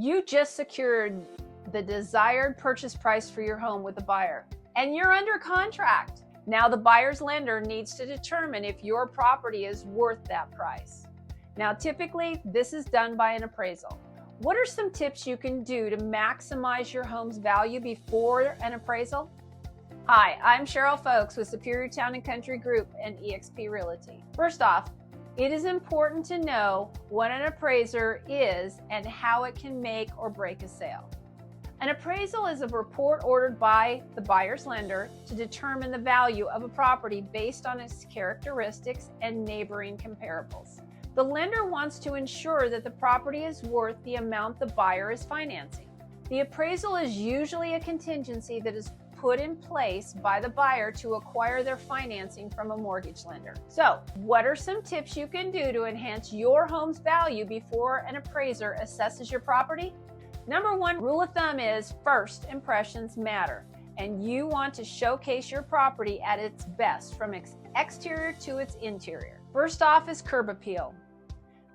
You just secured the desired purchase price for your home with the buyer, and you're under contract. Now the buyer's lender needs to determine if your property is worth that price. Now, typically, this is done by an appraisal. What are some tips you can do to maximize your home's value before an appraisal? Hi, I'm Cheryl Folks with Superior Town & Country Group and eXp Realty. First off, it is important to know what an appraiser is and how it can make or break a sale. An appraisal is a report ordered by the buyer's lender to determine the value of a property based on its characteristics and neighboring comparables. The lender wants to ensure that the property is worth the amount the buyer is financing. The appraisal is usually a contingency that is put in place by the buyer to acquire their financing from a mortgage lender. So, what are some tips you can do to enhance your home's value before an appraiser assesses your property? Number one rule of thumb is first impressions matter, and you want to showcase your property at its best from its exterior to its interior. First off is curb appeal.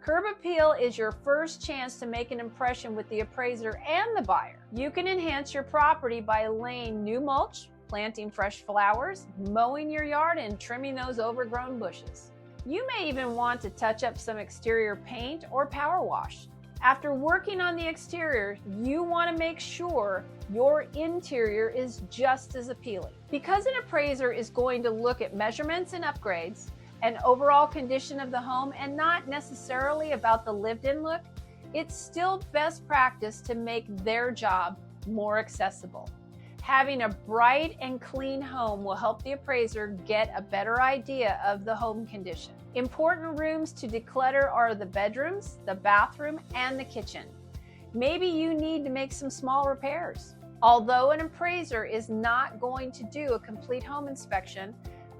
Curb appeal is your first chance to make an impression with the appraiser and the buyer. You can enhance your property by laying new mulch, planting fresh flowers, mowing your yard, and trimming those overgrown bushes. You may even want to touch up some exterior paint or power wash. After working on the exterior, you want to make sure your interior is just as appealing. Because an appraiser is going to look at measurements and upgrades, and overall condition of the home, and not necessarily about the lived-in look, it's still best practice to make their job more accessible. Having a bright and clean home will help the appraiser get a better idea of the home condition. Important rooms to declutter are the bedrooms, the bathroom, and the kitchen. Maybe you need to make some small repairs. Although an appraiser is not going to do a complete home inspection,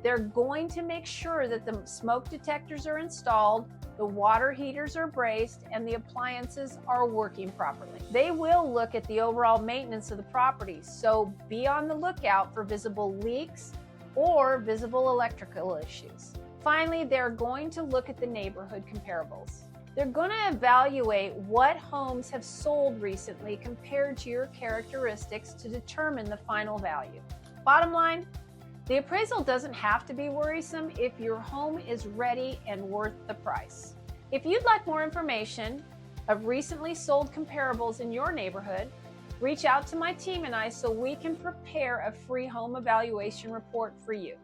they're going to make sure that the smoke detectors are installed, the water heaters are braced, and the appliances are working properly. They will look at the overall maintenance of the property, so be on the lookout for visible leaks or visible electrical issues. Finally, they're going to look at the neighborhood comparables. They're going to evaluate what homes have sold recently compared to your characteristics to determine the final value. Bottom line, the appraisal doesn't have to be worrisome if your home is ready and worth the price. If you'd like more information of recently sold comparables in your neighborhood, reach out to my team and I so we can prepare a free home evaluation report for you.